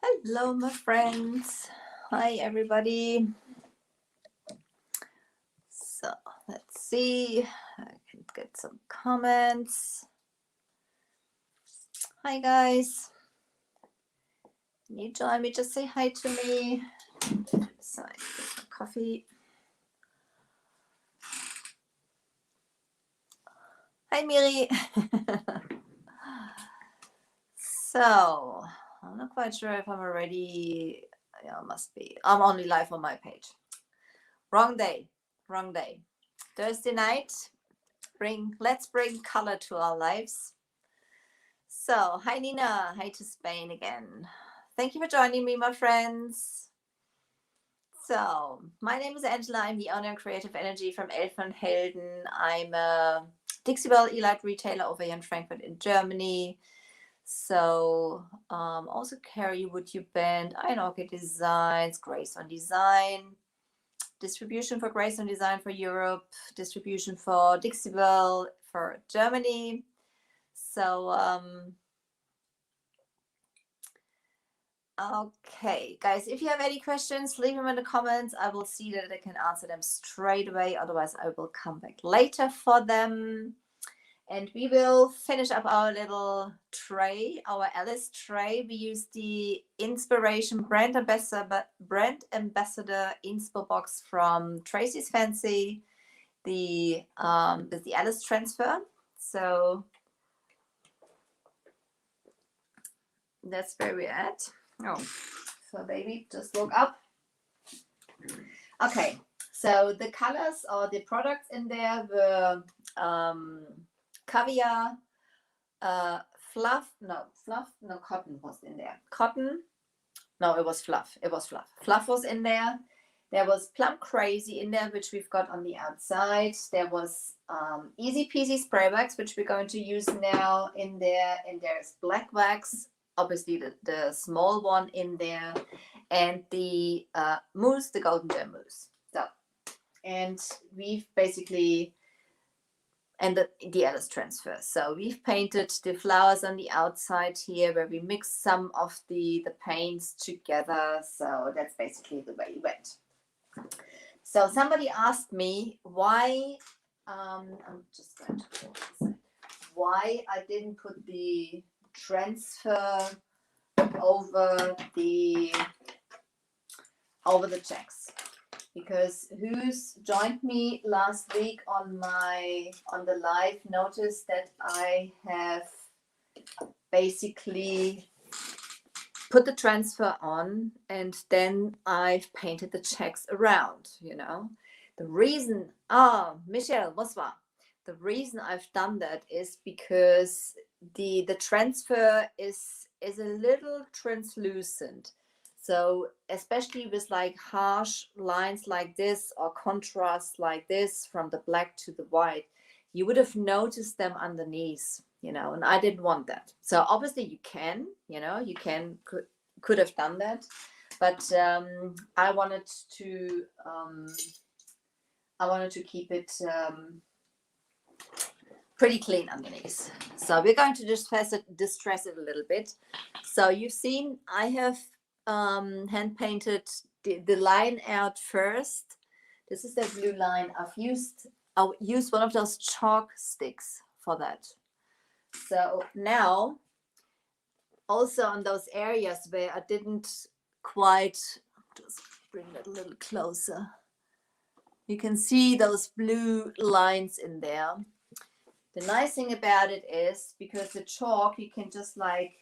Hello, my friends. Hi, everybody. So let's see. I can get some comments. Hi, guys. Can you join me? Just say hi to me. Side with coffee. Hi, Miri. So I'm not quite sure if I'm already. Yeah, must be. I'm only live on my page. Wrong day. Wrong day. Thursday night. Let's bring color to our lives. So, hi Nina, hi to Spain again. Thank you for joining me, my friends. So, my name is Angela. I'm the owner of Creative Energy from Elfenhelden. I'm a Dixie Belle Elite retailer over here in Frankfurt in Germany. So, also carry Would You Band, Iron Orchid Designs, Grace on Design, distribution for Grace on Design for Europe, distribution for Dixie Belle for Germany. So, okay, guys, if you have any questions, leave them in the comments. I will see that I can answer them straight away. Otherwise, I will come back later for them. And we will finish up our little tray, our Alice tray. We use the Inspiration Brand Ambassador Inspo Box from Tracy's Fancy, the Alice transfer. So that's where we're at. Oh, so baby, just look up. Okay, so the colors or the products in there were caviar, cotton was in there. It was fluff. Fluff was in there. There was Plum Crazy in there, which we've got on the outside. There was Easy Peasy spray wax, which we're going to use now in there. And there's black wax, obviously the small one in there, and the mousse, the golden gem mousse. So, and we've basically, and the Alice transfer. So we've painted the flowers on the outside here, where we mixed some of the paints together. So that's basically the way it went. So somebody asked me why, I'm just going to put this, why I didn't put the transfer over the checks, because who's joined me last week on the live noticed that I have basically put the transfer on and then I've painted the checks around, the reason Michelle, bonsoir. The reason I've done that is because the transfer is a little translucent. So especially with like harsh lines like this or contrast like this from the black to the white, you would have noticed them underneath, and I didn't want that. So obviously you can, could have done that, but I wanted to keep it pretty clean underneath. So we're going to distress it a little bit. So you've seen I have hand painted the line out first. This is the blue line. I'll use one of those chalk sticks for that. So now also on those areas where I didn't quite, just bring that a little closer. You can see those blue lines in there. The nice thing about it is, because the chalk you can just like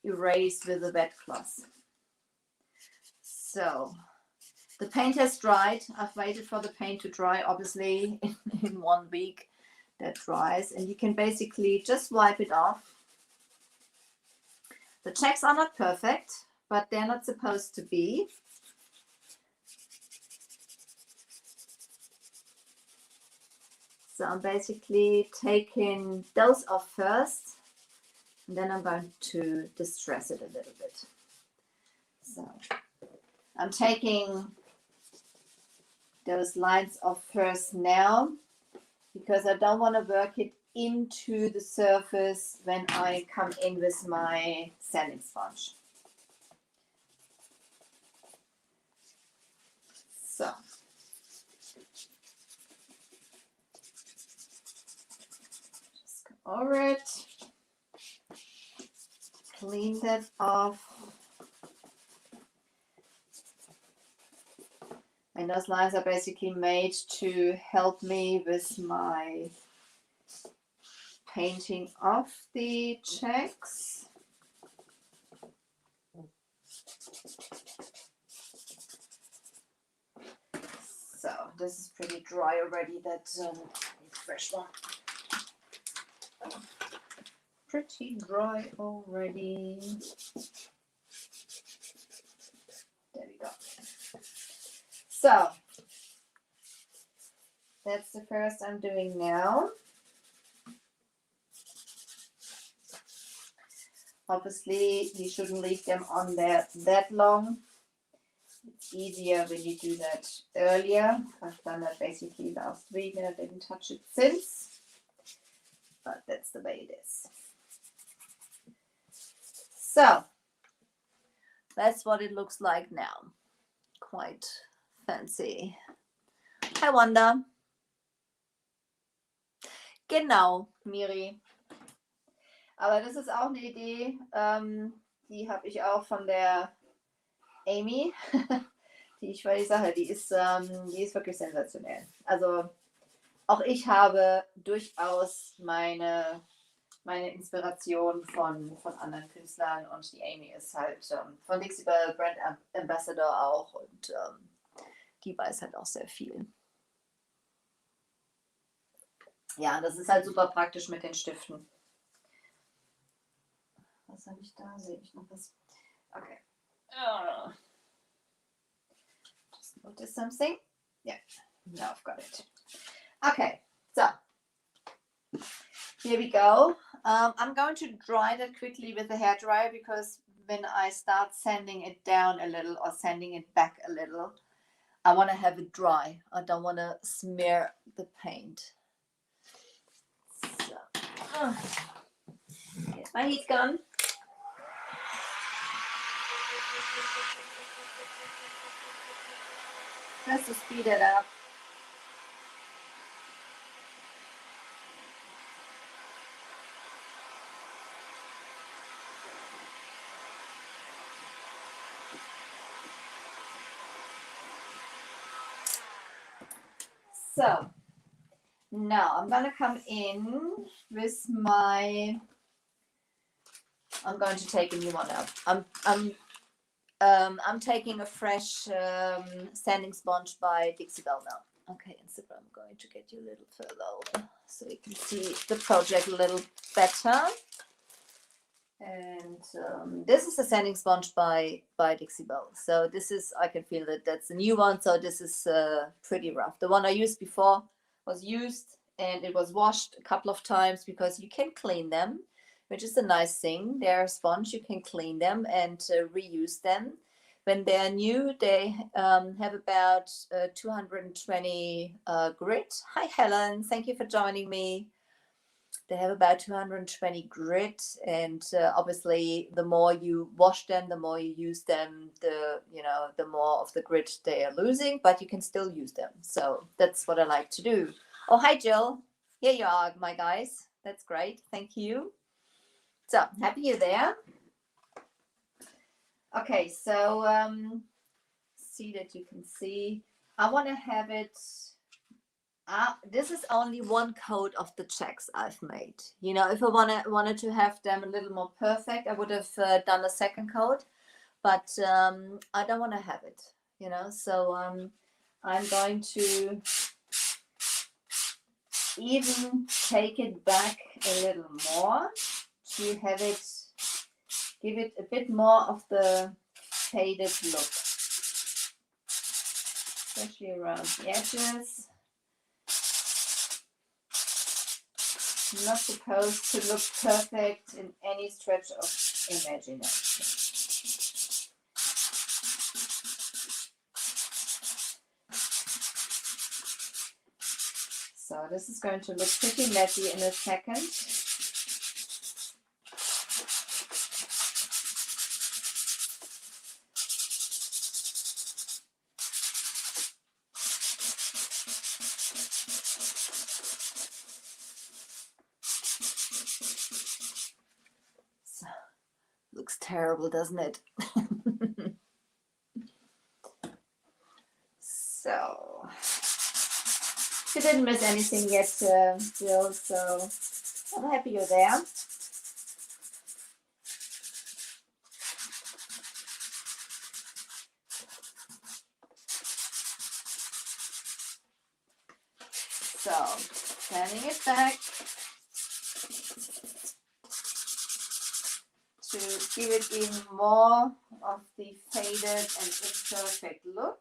erase with a wet cloth. So the paint has dried. I've waited for the paint to dry, obviously in 1 week that dries, and you can basically just wipe it off. The checks are not perfect, but they're not supposed to be. So I'm basically taking those off first, and then I'm going to distress it a little bit. So I'm taking those lines off first now, because I don't want to work it into the surface when I come in with my sanding sponge. So. Just go over it. Clean that off. And those lines are basically made to help me with my painting of the checks. So this is pretty dry already. That needs fresh one. Pretty dry already. There we go. So that's the first I'm doing now. Obviously, you shouldn't leave them on there that long. It's easier when you do that earlier. I've done that basically last week and I didn't touch it since. But that's the way it is. So that's what it looks like now. Quite fancy. Hi Wanda. Genau, Miri. Aber das ist auch eine Idee, die habe ich auch von der Amy. Ich weiß die Sache, die ist wirklich sensationell. Also auch ich habe durchaus meine Inspiration von anderen Künstlern und die Amy ist halt von Dixie Belle Brand Ambassador auch und die weiß halt auch sehr viel. Ja, das ist halt super praktisch mit den Stiften. Was habe ich da? Sehe ich noch was? Okay. Just notice something. Yeah, now I've got it. Okay, so here we go. I'm going to dry that quickly with the hairdryer because when I start sanding it down a little or sanding it back a little, I want to have it dry. I don't want to smear the paint. So, get my heat gun. Just to speed it up. So now I'm gonna come in with my. I'm going to take a new one out. I'm taking a fresh sanding sponge by Dixie Belle now. Okay, Instagram, I'm going to get you a little further over so you can see the project a little better. And this is a sanding sponge by Dixie Belle. So this is, I can feel that that's a new one. So this is pretty rough. The one I used before was used and it was washed a couple of times because you can clean them, which is a nice thing. They're a sponge, you can clean them and reuse them. When they're new, they have about 220 grit. Hi Helen, thank you for joining me. They have about 220 grit, and obviously the more you wash them, the more you use them, the more of the grit they are losing, but you can still use them. So that's what I like to do. Oh, hi Jill. Here you are, my guys. That's great. Thank you. So happy you're there. Okay, so see that you can see. I want to have it. This is only one coat of the checks I've made. You know, if I wanted to have them a little more perfect, I would have done a second coat, but I don't want to have it. You know, so I'm going to even take it back a little more to have it. Give it a bit more of the faded look, especially around the edges. Not supposed to look perfect in any stretch of imagination. So this is going to look pretty messy in a second. So, looks terrible, doesn't it? So, you didn't miss anything yet, Jill, so I'm happy you're there. So, turning it back to give it even more of the faded and imperfect look.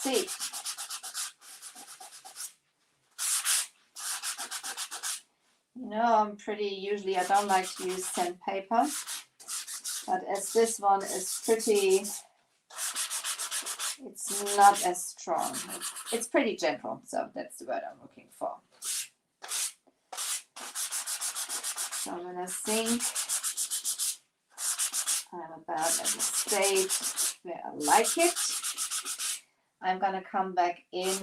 See. You know, usually I don't like to use sandpaper, but as this one is pretty, it's not as strong. It's pretty gentle, so that's the word I'm looking for. So when I think I'm about at the stage where I like it, I'm gonna come back in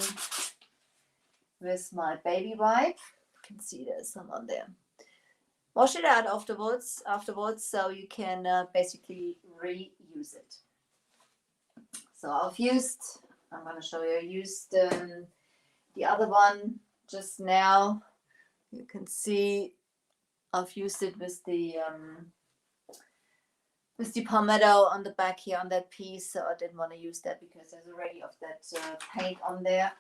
with my baby wipe. You can see there's some on there. Wash it out afterwards, so you can basically reuse it. So I'm going to show you, I used the other one just now. You can see I've used it with the palmetto on the back here on that piece, so I didn't want to use that because there's already of that paint on there,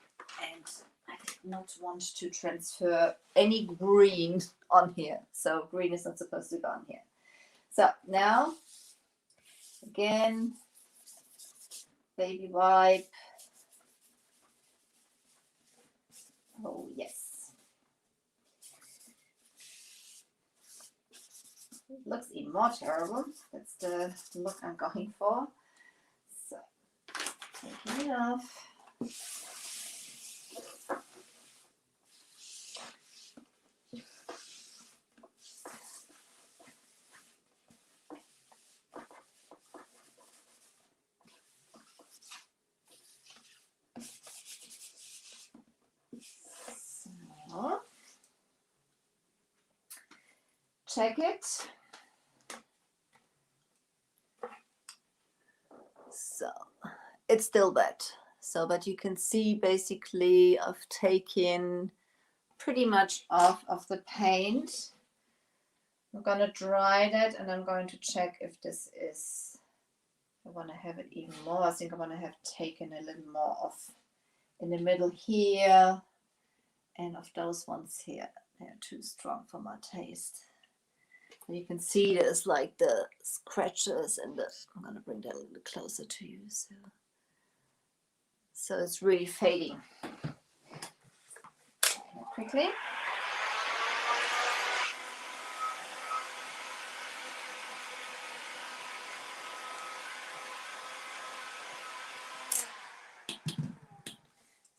and I did not want to transfer any green on here. So green is not supposed to go on here. So now, again, baby wipe. Oh, yes. It looks even more terrible. That's the look I'm going for. So, taking it off. Check it. So it's still wet. So, but you can see basically I've taken pretty much off of the paint. I'm going to dry that and I'm going to check if this is, I want to have it even more. I think I want to have taken a little more off in the middle here and of those ones here. They're too strong for my taste. And you can see there's like the scratches and I'm going to bring that a little closer to you. So it's really fading. Quickly.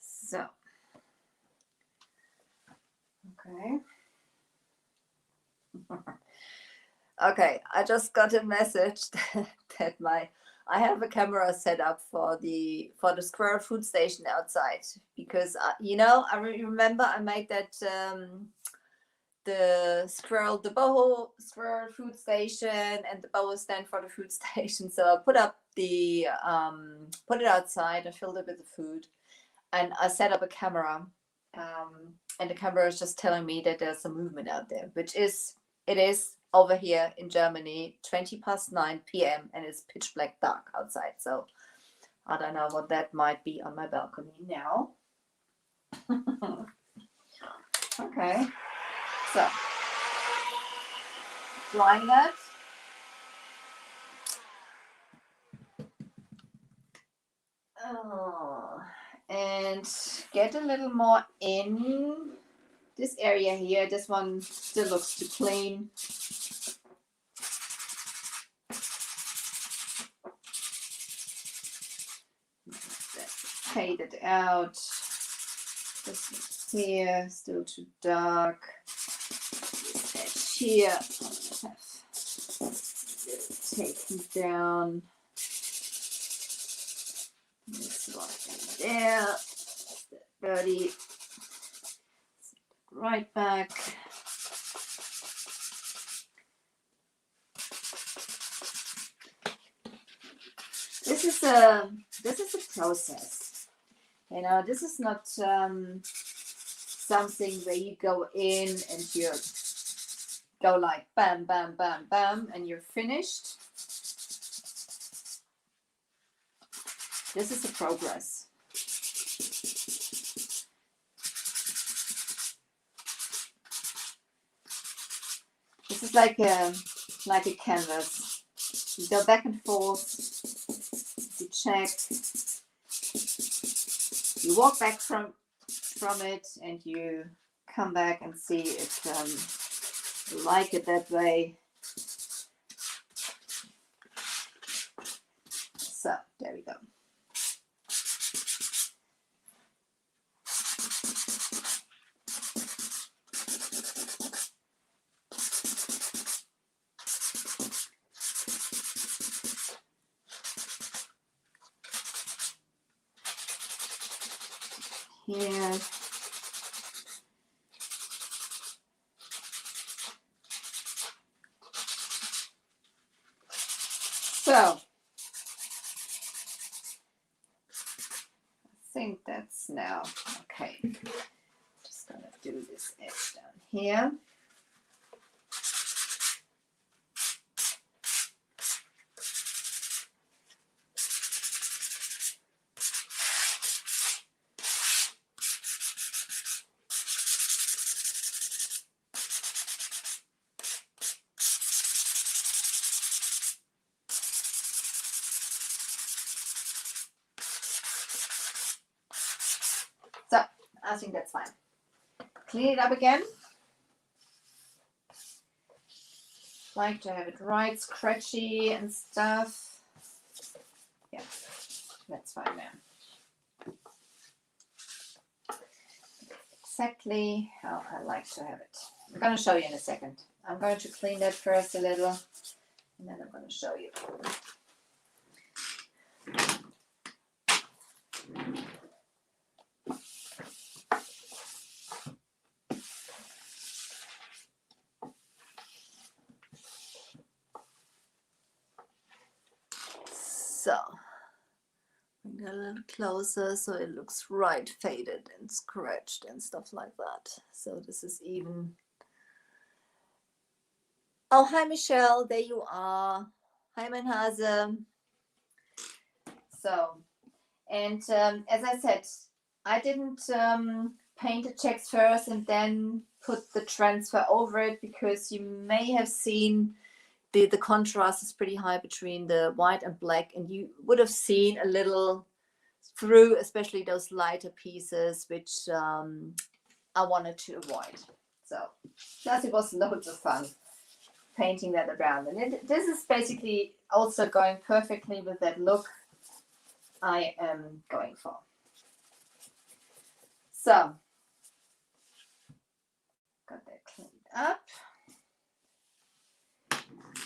So, okay. Okay, I just got a message that I have a camera set up for the squirrel food station outside because you know, I remember I made that the boho squirrel food station and the boho stand for the food station. So I put up the put it outside. I filled it with the food, and I set up a camera. And the camera is just telling me that there's some movement out there, which is it is over here in Germany 9 p.m. and it's pitch black dark outside. So I don't know what that might be on my balcony now. Okay, so drying that. Oh, and get a little more in this area here. This one still looks too clean. Fade it out. This here still too dark. This edge here taken down. This one in there. Dirty. Right back. This is a process. You know, this is not something where you go in and you go like bam, bam, bam, bam, and you're finished. This is a progress. This is like a canvas. You go back and forth. You check. You walk back from it, and you come back and see if you like it that way. So there we go. Here. So I think that's now okay. Just gonna do this edge down here. So I think that's fine. Clean it up again. Like to have it right, scratchy and stuff. Yeah, that's fine now. Exactly how I like to have it. I'm going to show you in a second. I'm going to clean that first a little, and then I'm going to show you. So, bring it a little closer so it looks right, faded and scratched and stuff like that. So this is even. Oh, hi Michelle, there you are. Hi Manhase. So, and as I said, I didn't paint the checks first and then put the transfer over it, because you may have seen the contrast is pretty high between the white and black, and you would have seen a little through, especially those lighter pieces, which I wanted to avoid. So plus it was loads of fun painting that around, and this is basically also going perfectly with that look I am going for. So got that cleaned up.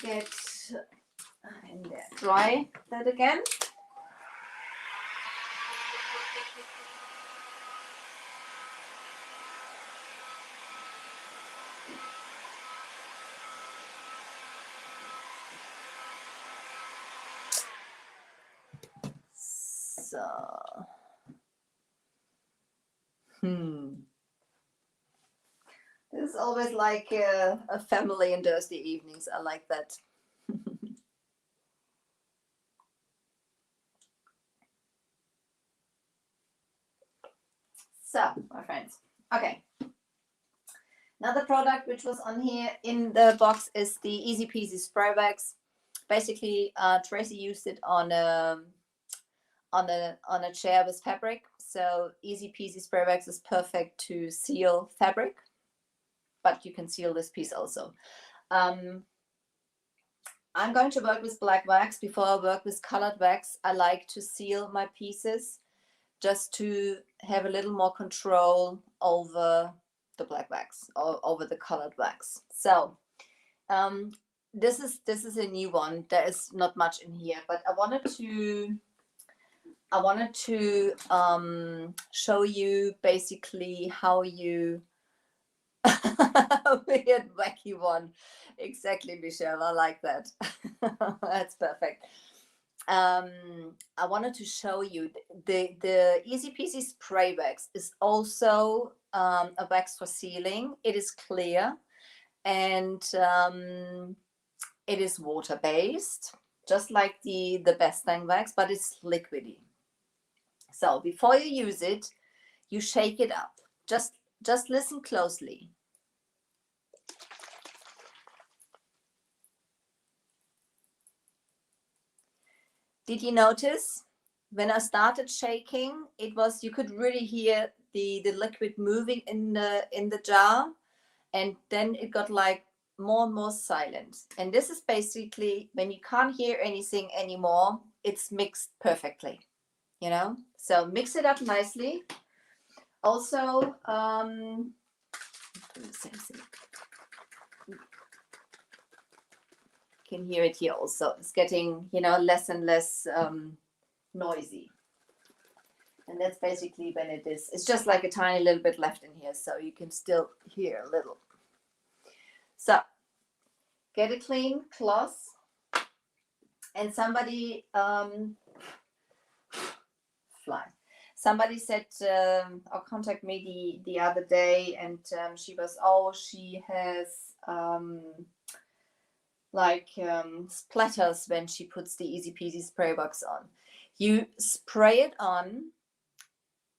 Get in there, dry that again. So, This is always like a family and Thursday evenings. I like that. So, my friends, okay. Another product which was on here in the box is the Easy Peasy spray wax. Basically, Tracy used it on a chair with fabric. So Easy Peasy spray wax is perfect to seal fabric, but you can seal this piece also. I'm going to work with black wax before I work with colored wax. I like to seal my pieces just to have a little more control over the black wax or over the colored wax. So this is a new one. There is not much in here, but I wanted to show you basically how you weird wacky one. Exactly, Michelle. I like that. That's perfect. I wanted to show you the Easy Peasy spray wax is also a wax for sealing. It is clear and it is water based, just like the best dang wax, but it's liquidy. So before you use it, you shake it up. Just listen closely. Did you notice when I started shaking, it was, you could really hear the liquid moving in the jar, and then it got like more and more silent. And this is basically when you can't hear anything anymore, it's mixed perfectly, you know? So mix it up nicely. Also, do the same thing. Can hear it here also. It's getting, you know, less and less noisy. And that's basically when it is. It's just like a tiny little bit left in here, so you can still hear a little. So get a clean cloth. And somebody somebody said or contact me the other day, and she has splatters when she puts the Easy Peasy spray box on. You spray it on,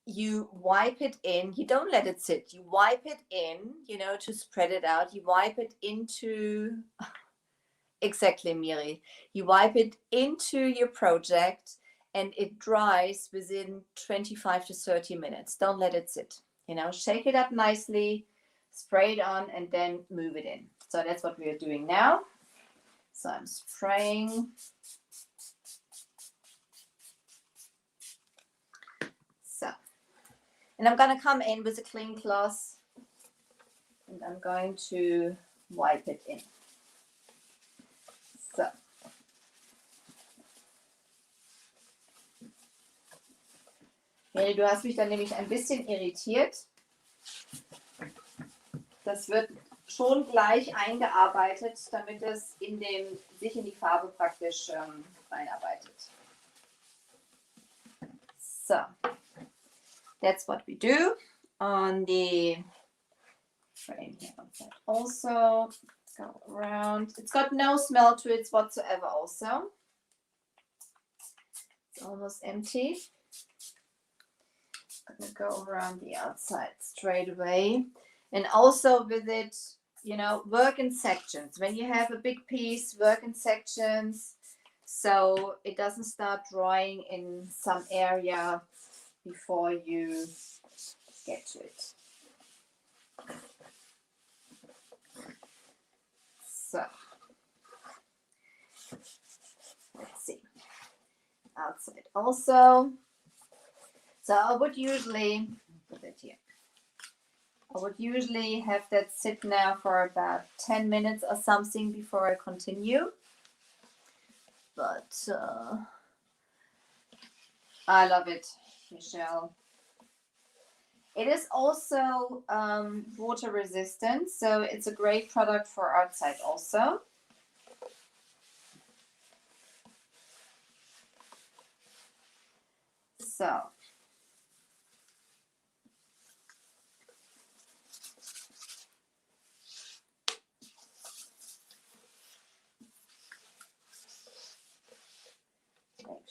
you wipe it in, you don't let it sit, you wipe it in, you know, to spread it out. You wipe it into, exactly, Miri, you wipe it into your project and it dries within 25 to 30 minutes. Don't let it sit, you know, shake it up nicely, spray it on, and then move it in. So that's what we are doing now. So I'm spraying. So, and I'm going to come in with a clean cloth and I'm going to wipe it in. So. Mary, du hast mich dann nämlich ein bisschen irritiert. Das wird schon gleich eingearbeitet, damit es sich in die Farbe praktisch reinarbeitet. So, that's what we do on the frame here. Also, go around. It's got no smell to it whatsoever also. It's almost empty. I'm gonna go around the outside straight away. And also with it, you know, work in sections. When you have a big piece, work in sections so it doesn't start drying in some area before you get to it. So, let's see. Outside also. So I would usually put it here. I would usually have that sit now for about 10 minutes or something before I continue. But I love it, Michelle. It is also water resistant, so it's a great product for outside also. So.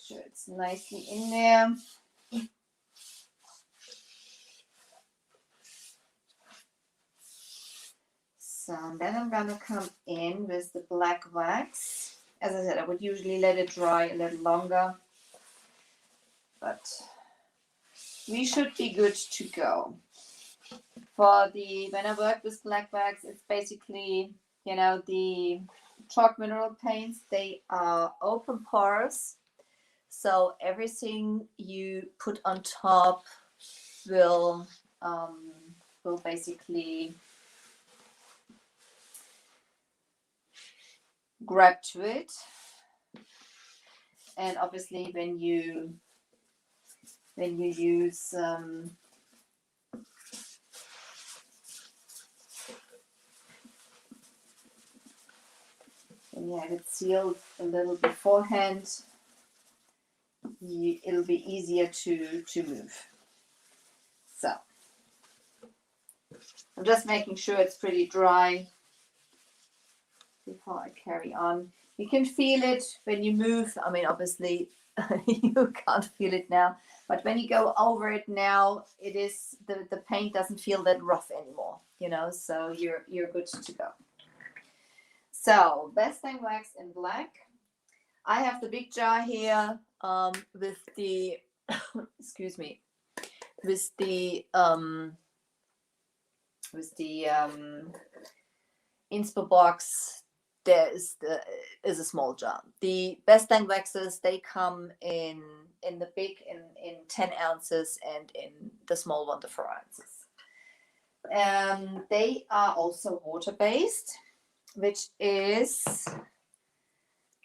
sure it's nicely in there. So then I'm gonna come in with the black wax. As I said, I would usually let it dry a little longer, but we should be good to go. When I work with black wax, it's basically, you know, the chalk mineral paints, they are open pores. So everything you put on top will basically grab to it. And obviously when you use when you have it sealed a little beforehand, it'll be easier to move. So I'm just making sure it's pretty dry before I carry on. You can feel it when you move. I mean, obviously you can't feel it now, but when you go over it now, it is the paint doesn't feel that rough anymore, you know, so you're good to go. So best dang wax in black. I have the big jar here with the excuse me, with the Inspo Box. There is a small jar. The best dang waxes, they come in the big in 10 ounces and in the small one, the 4 ounces. They are also water based, which is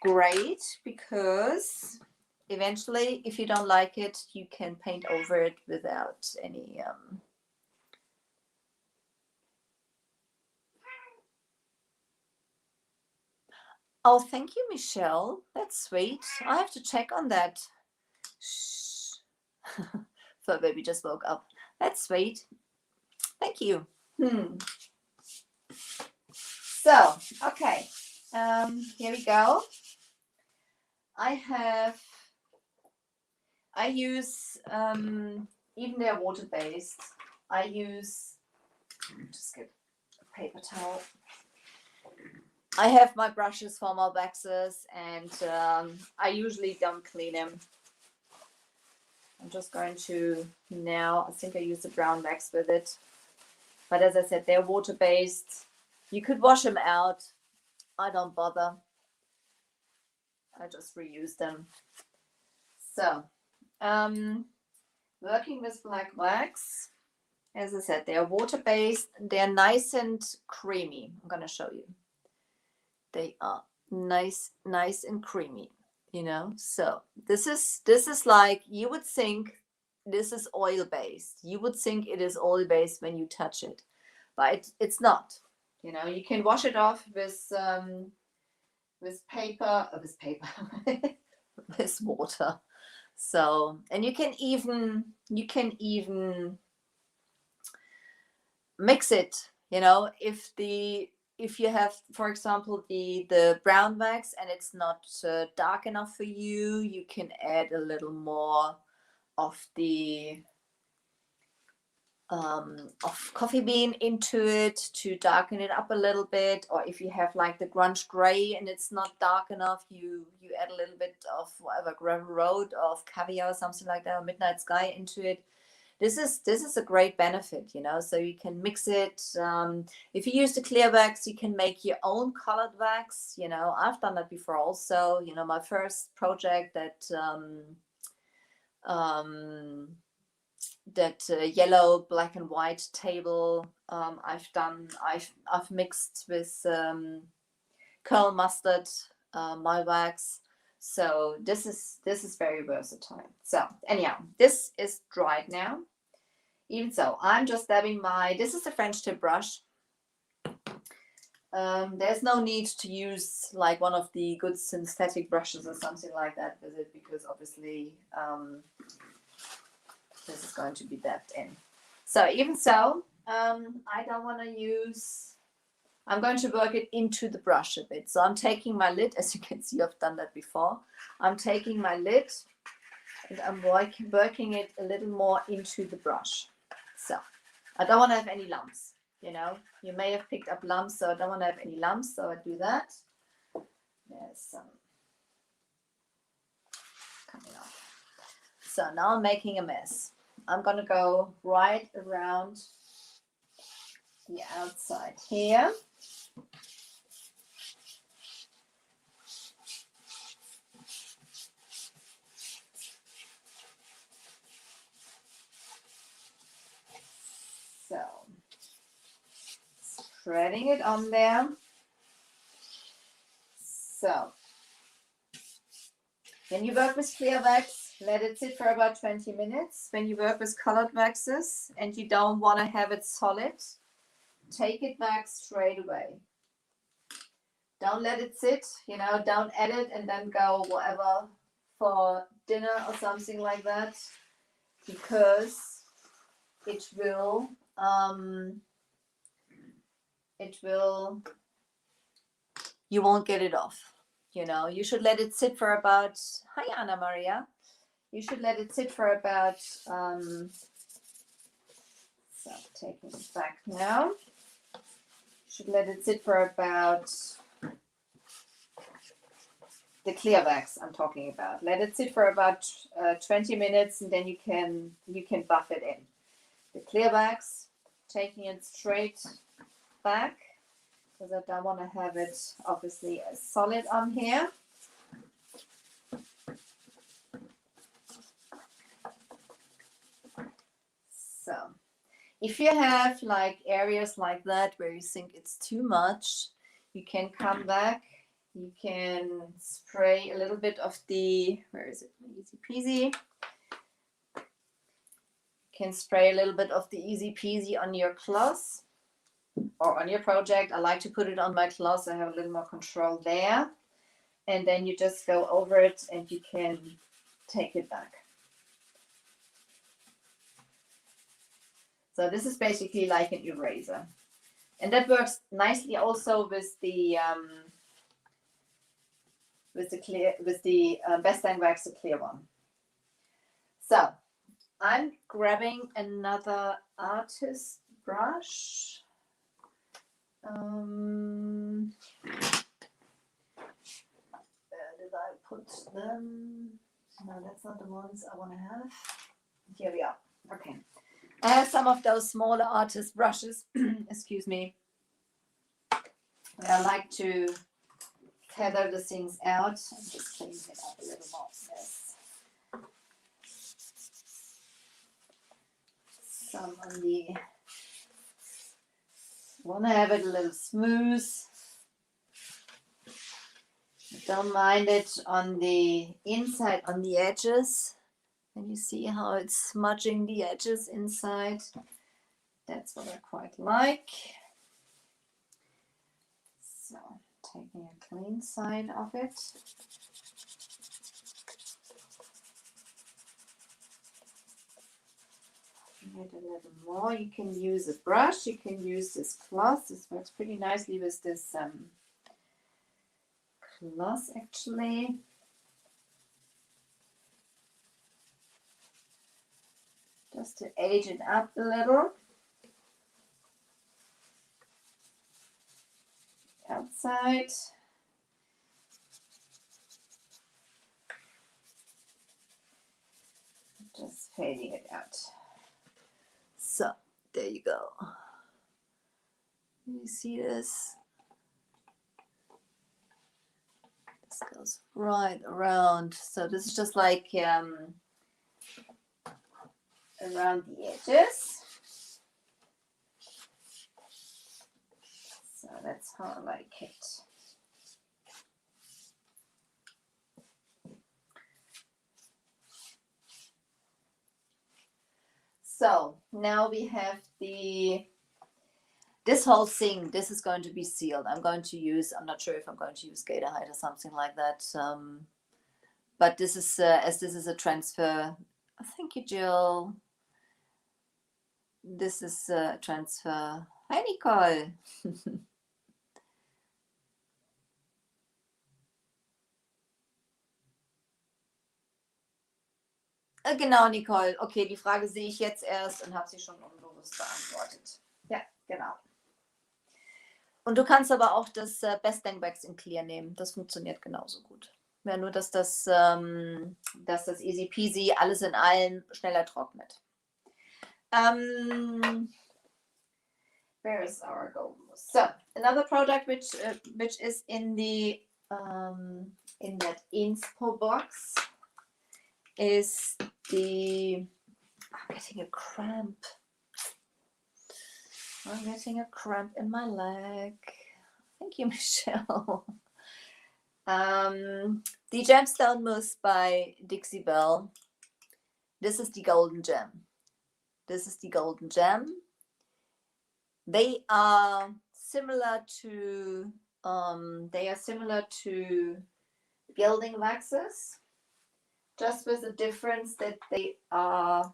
great because eventually, if you don't like it, you can paint over it without any Oh, thank you, Michelle. That's sweet. I have to check on that. Shh. So baby just woke up. That's sweet. Thank you. So, okay. Here we go. I use, even they're water-based, I use, just get a paper towel. I have my brushes for my waxes, and I usually don't clean them. I'm just going to now, I think I use the brown wax with it. But as I said, they're water-based. You could wash them out. I don't bother. I just reuse them. So, working with black wax, as I said, they are water-based. They're nice and creamy. I'm going to show you. They are nice and creamy, you know. So this is like, you would think this is oil-based. You would think it is oil-based when you touch it, but it's not. You know, you can wash it off with paper, with water. So, and you can even mix it, you know, if you have, for example, the brown wax and it's not dark enough for you, you can add a little more of the of coffee bean into it to darken it up a little bit. Or if you have like the grunge gray and it's not dark enough, you add a little bit of whatever, Gravel Road of caviar or something like that, or Midnight Sky into it. This is a great benefit, you know. So you can mix it. If you use the clear wax, you can make your own colored wax. You know, I've done that before also. You know, my first project that yellow, black and white table, I've mixed with curl mustard, my wax. So this is very versatile. So anyhow, this is dried now. Even so, I'm just dabbing this is a French tip brush. There's no need to use like one of the good synthetic brushes or something like that with it, because obviously this is going to be dabbed in. So even so, I don't want to use I'm going to work it into the brush a bit. So I'm taking my lid, as you can see, I've done that before. I'm taking my lid and I'm working it a little more into the brush. So I don't want to have any lumps, you know. You may have picked up lumps, so I don't want to have any lumps, so I do that. There's some coming off. So now I'm making a mess. I'm going to go right around the outside here. So, spreading it on there. So, when you work with clear wax, let it sit for about 20 minutes. When you work with colored waxes and you don't want to have it solid, take it back straight away. Don't let it sit, you know, don't add it and then go whatever for dinner or something like that, because it will, you won't get it off. You know, you should let it sit for about, hi Anna Maria, you should let it sit for about, so taking it back now, you should let it sit for about, the clear wax I'm talking about. Let it sit for about 20 minutes and then you can buff it in. The clear wax, taking it straight back, because I don't want to have it obviously as solid on here. So if you have like areas like that where you think it's too much, you can come back, you can spray a little bit of the, where is it, easy peasy. You can spray a little bit of the easy peasy on your cloth or on your project. I like to put it on my cloth, I have a little more control there. And then you just go over it and you can take it back. So this is basically like an eraser. And that works nicely also with the Best Dang Wax, the clear one. So I'm grabbing another artist brush. Where did I put them? No, that's not the ones I want to have. Here we are. Okay. I have some of those smaller artist brushes. Excuse me. I like to feather the things out. I'm just cleaning it up a little more. Yes. Some on the, want to have it a little smooth. Don't mind it on the inside, on the edges. And you see how it's smudging the edges inside. That's what I quite like. So taking a clean side of it. Get a little more. You can use a brush. You can use this cloth. This works pretty nicely with this cloth actually. Just to age it up a little. Outside. Just fading it out. So there you go. You see this? This goes right around. So this is just like around the edges. So that's how I like it. So now we have this whole thing, this is going to be sealed. I'm not sure if I'm going to use Gator Hide or something like that. But this is, as this is a transfer, thank you, Jill. This is a transfer. Hi, Nicole. Genau, Nicole. Okay, die Frage sehe ich jetzt erst und habe sie schon unbewusst beantwortet. Ja, genau. Und du kannst aber auch das Best Dang Wax in Clear nehmen. Das funktioniert genauso gut. Ja, nur dass das easy peasy alles in allem schneller trocknet. Where is our golden mousse? So another product which is in the in that inspo box is the I'm getting a cramp. I'm getting a cramp in my leg. Thank you, Michelle. The Gemstone Mousse by Dixie Belle. This is the golden gem. This is the golden gem. They are similar to gilding waxes, just with the difference that they are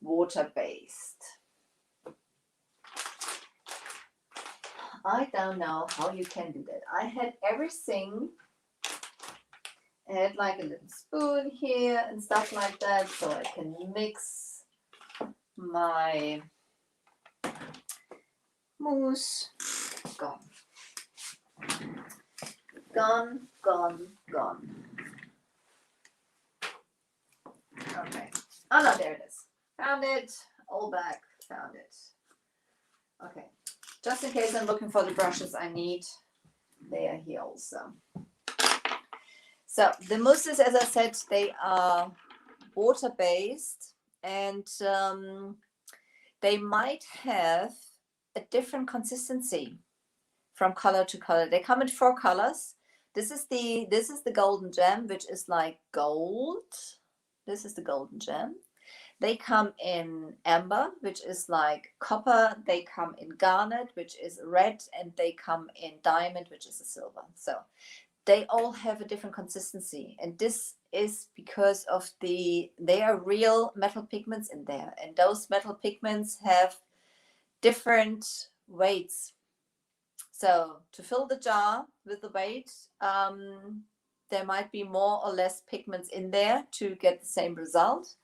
water-based. I don't know how you can do that. I had everything. I had like a little spoon here and stuff like that, so I can mix my mousse. Gone. Gone, gone, gone. Okay. Oh no, there it is. Found it. All back. Found it. Okay. Just in case I'm looking for the brushes I need, they are here also. So the mousses, as I said, they are water-based, and they might have a different consistency from color to color. They come in 4 colors. This is the golden gem, which is like gold. This is the golden gem. They come in amber, which is like copper. They come in garnet, which is red, and they come in diamond, which is a silver. So they all have a different consistency, and this is because of they are real metal pigments in there, and those metal pigments have different weights. So to fill the jar with the weight, there might be more or less pigments in there to get the same result.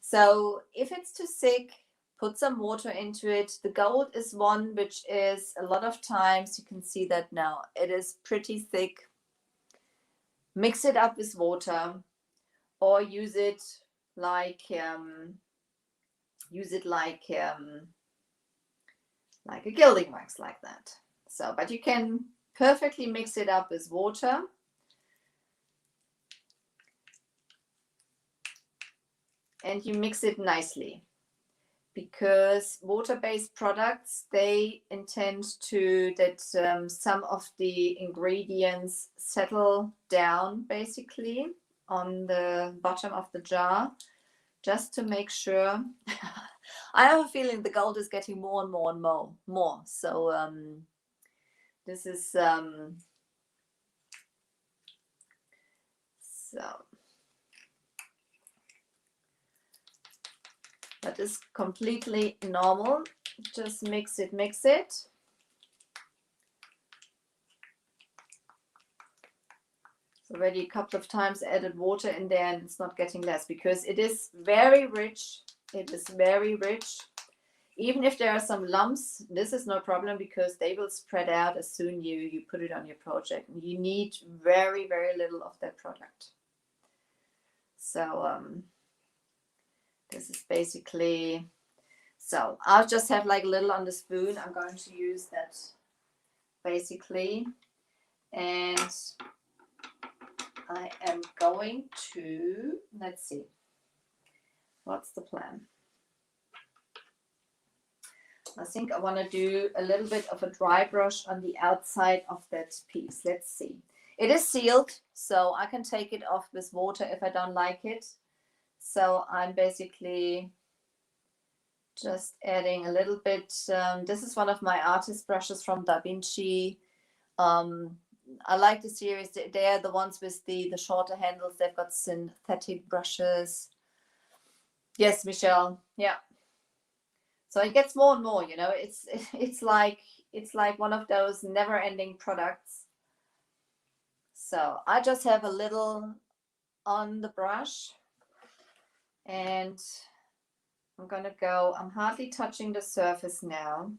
So if it's too thick, put some water into it. The gold is one which is a lot of times, you can see that now, it is pretty thick. Mix it up with water, or use it like a gilding wax like that. So, but you can perfectly mix it up with water. And you mix it nicely, because water-based products, they intend to that some of the ingredients settle down basically on the bottom of the jar, just to make sure. I have a feeling the gold is getting more and more and more. So this is so. That is completely normal. Just mix it. So already a couple of times added water in there, and it's not getting less, because it is very rich. It is very rich. Even if there are some lumps, this is no problem, because they will spread out as soon you put it on your project. You need very, very little of that product. So this is basically, so I'll just have like a little on the spoon. I'm going to use that basically. And I am going to, let's see, what's the plan? I think I want to do a little bit of a dry brush on the outside of that piece. Let's see. It is sealed, so I can take it off with water if I don't like it. So I'm basically just adding a little bit. This is one of my artist brushes from Da Vinci. I like the series. They are the ones with the shorter handles. They've got synthetic brushes. Yes, Michelle. Yeah. So it gets more and more. You know, it's like one of those never-ending products. So I just have a little on the brush. And I'm going to go, I'm hardly touching the surface now.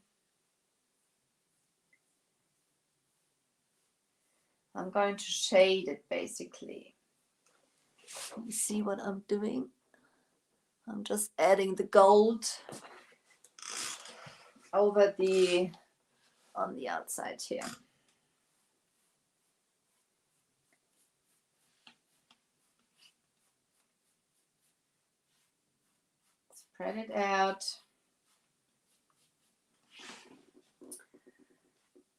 I'm going to shade it basically. You see what I'm doing? I'm just adding the gold over on the outside here. Spread it out.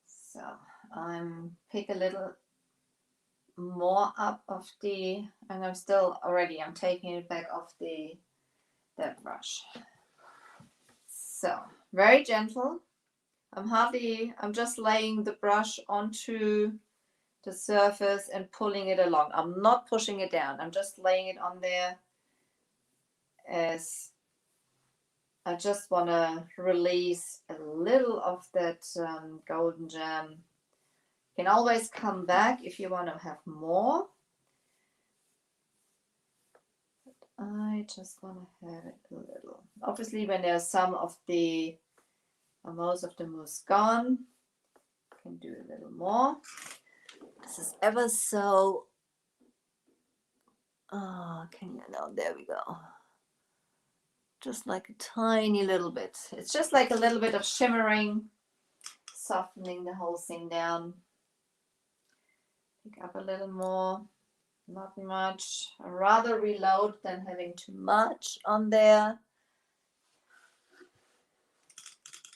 So I'm pick a little more up of the, and I'm taking it back off that brush. So very gentle. I'm just laying the brush onto the surface and pulling it along. I'm not pushing it down. I'm just laying it on there as I just want to release a little of that golden gem. You can always come back if you want to have more. But I just want to have it a little. Obviously, when there's most of the mousse gone, you can do a little more. This is ever so, there we go. Just like a tiny little bit. It's just like a little bit of shimmering, softening the whole thing down. Pick up a little more, not much. I'd rather reload than having too much on there.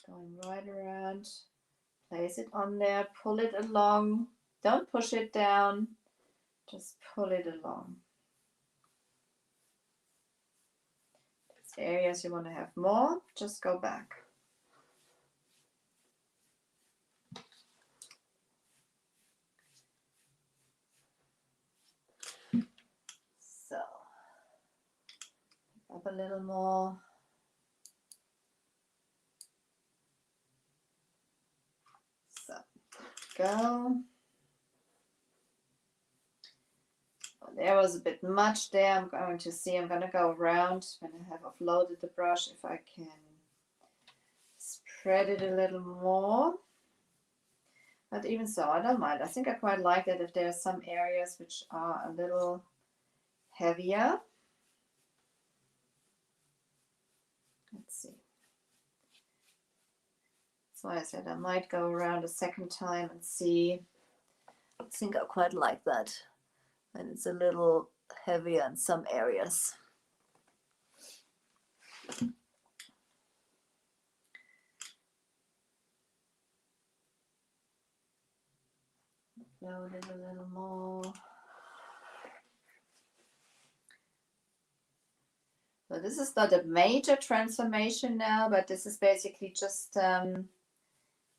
Going right around, place it on there, pull it along. Don't push it down, just pull it along. Areas you want to have more, just go back. So, up a little more. So, go. Well, there was a bit much there. I'm going to go around when I have offloaded the brush, if I can spread it a little more. But even so, I don't mind. I think I quite like that if there are some areas which are a little heavier. Let's see. That's why I said I might go around a second time and see. I think I quite like that. And it's a little heavier in some areas. Load it a little more. So this is not a major transformation now, but this is basically just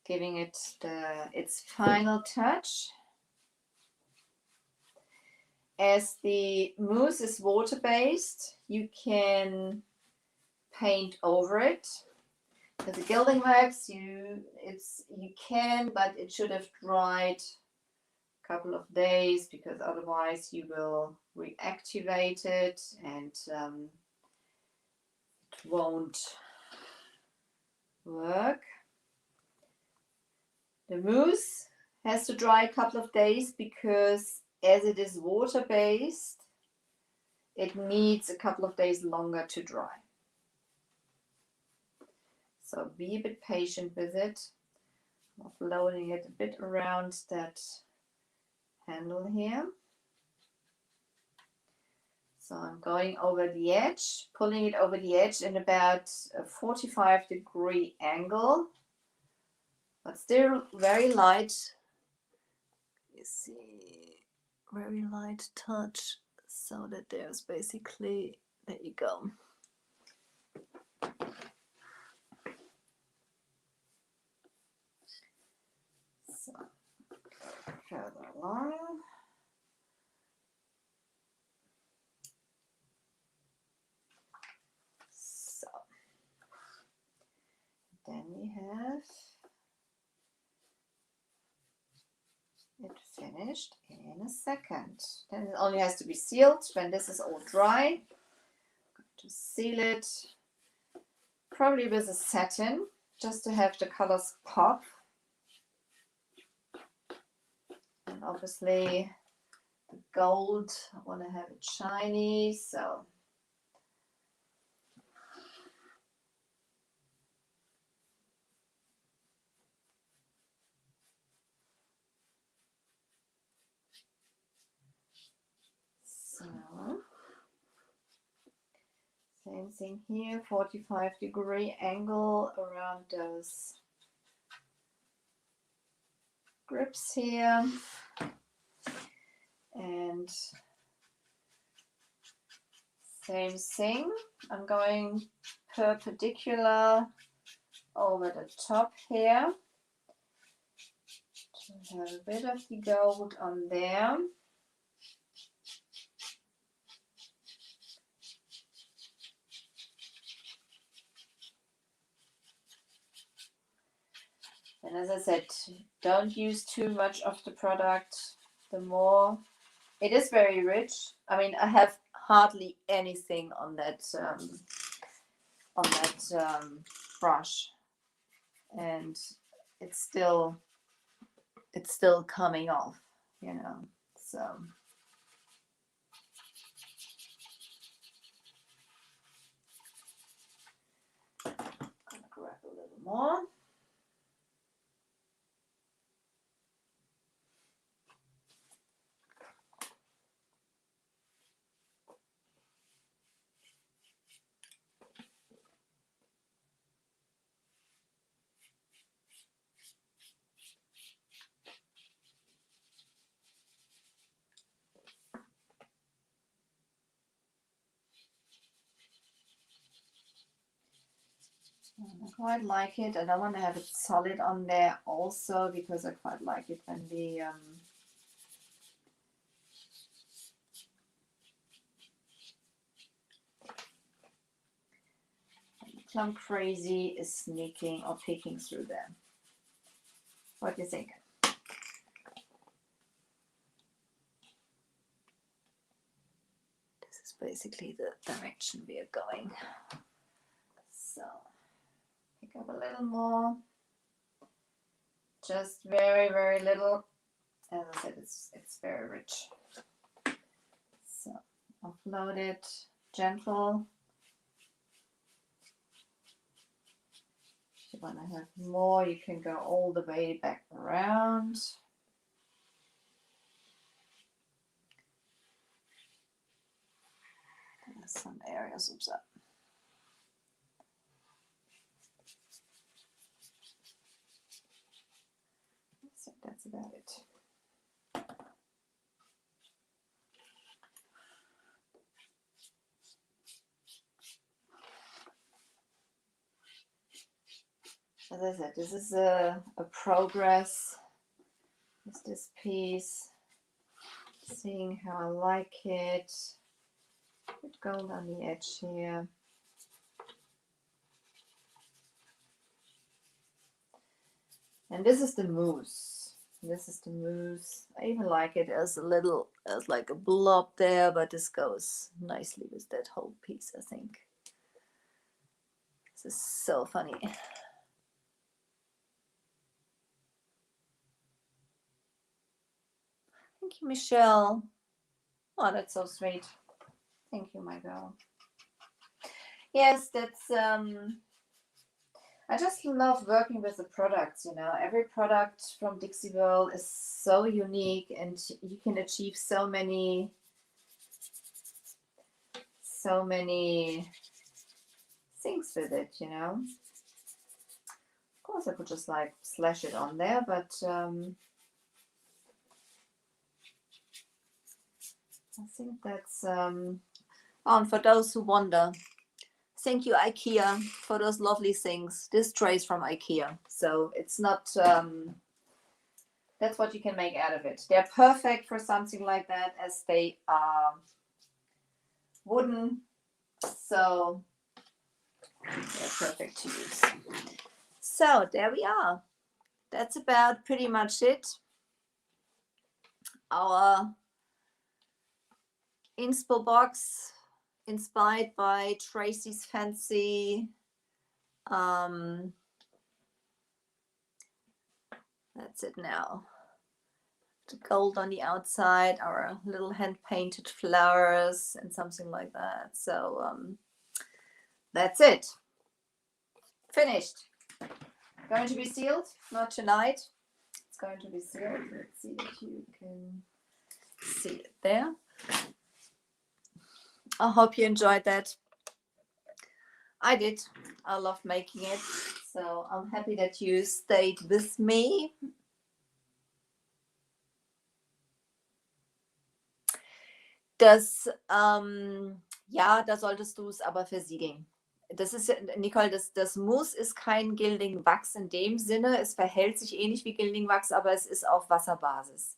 giving it its final touch. As the mousse is water-based, you can paint over it. With the gilding wax, you can, but it should have dried a couple of days, because otherwise you will reactivate it and it won't work. The mousse has to dry a couple of days because as it is water-based, it needs a couple of days longer to dry. So be a bit patient with it. Offloading it a bit around that handle here. So I'm going over the edge, pulling it over the edge in about a 45-degree angle, but still very light. You see, very light touch, so that there's basically, there you go. So, further along. So, then we have it finished in a second. Then it only has to be sealed when this is all dry. to seal it, probably with a satin, just to have the colors pop. And obviously the gold, I want to have it shiny, so same thing here, 45-degree angle around those grips here, and same thing, I'm going perpendicular over the top here to have a bit of the gold on there. And as I said, don't use too much of the product. The more, it is very rich. I mean, I have hardly anything on that brush, and it's still coming off, you know. So I'm gonna grab a little more. I quite like it. I don't want to have it solid on there also, because I quite like it when the Plum Crazy is sneaking or peeking through there. What do you think? This is basically the direction we are going. So pick up a little more, just very, very little. As I said, it's very rich. So offload it, gentle. If you want to have more, you can go all the way back around. There's some areas, oops, up. I think that's about it. As I said, this is a progress. It's this piece, seeing how I like it. Put gold on the edge here. And this is the mousse. This is the mousse. I even like it as a little, as like a blob there, but this goes nicely with that whole piece, I think. This is so funny. Thank you, Michelle. Oh, that's so sweet. Thank you, my girl. Yes, that's I just love working with the products, you know. Every product from Dixie Belle is so unique, and you can achieve so many things with it, you know. Of course, I could just like slash it on there, but I think that's oh, and for those who wonder, thank you, IKEA, for those lovely things. This tray is from IKEA, so it's not that's what you can make out of it. They're perfect for something like that, as they are wooden, so they're perfect to use. So there we are. That's about pretty much it. Our inspo box inspired by Tracy's fancy that's it now. The gold on the outside, our little hand-painted flowers and something like that. So that's it. Finished. Going to be sealed, not tonight. It's going to be sealed. Let's see if you can see it there. I hope you enjoyed that. I did. I loved making it. So I'm happy that you stayed with me. Das, ja, da solltest du es aber versiegeln. Das ist, Nicole, das Mousse ist kein Gilding Wachs in dem Sinne. Es verhält sich ähnlich wie Gilding Wachs, aber es ist auf Wasserbasis.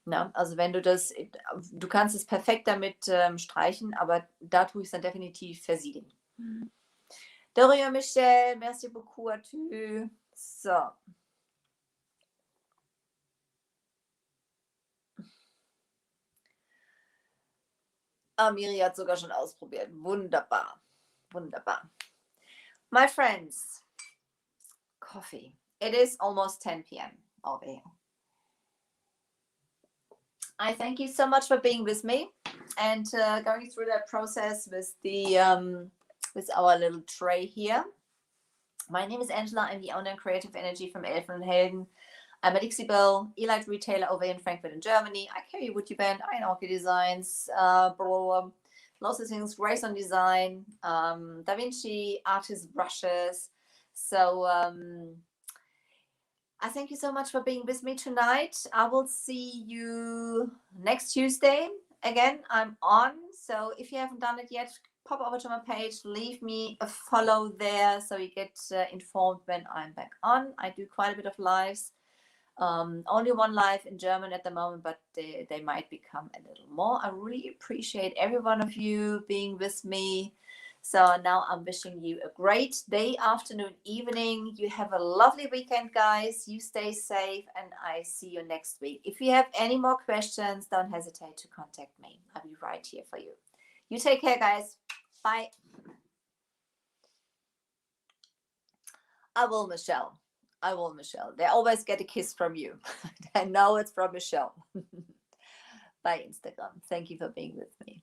Na, also wenn du du kannst es perfekt damit streichen, aber da tue ich es dann definitiv versiegeln. Dorian Michel, merci beaucoup à tu. So. Miri hat sogar schon ausprobiert. Wunderbar. Wunderbar. My friends, coffee. It is almost 10 p.m. over here. I thank you so much for being with me and going through that process with the with our little tray here. My name is Angela. I'm the owner and creative energy from Elfen und Helden. I'm a Dixie Belle Elite retailer over in Frankfurt in Germany. I carry Woody Band, Iron Orchid Designs, lots of things, Grace on Design, Da Vinci, artist brushes. So I thank you so much for being with me tonight. I will see you next Tuesday. Again, I'm on. So if you haven't done it yet, pop over to my page, leave me a follow there so you get informed when I'm back on. I do quite a bit of lives. Only one live in German at the moment, but they might become a little more. I really appreciate every one of you being with me. So now I'm wishing you a great day, afternoon, evening. You have a lovely weekend, guys. You stay safe, and I see you next week. If you have any more questions, don't hesitate to contact me. I'll be right here for you. You take care, guys. Bye. I will, Michelle. I will, Michelle. They always get a kiss from you. I know it's from Michelle. By Instagram. Thank you for being with me.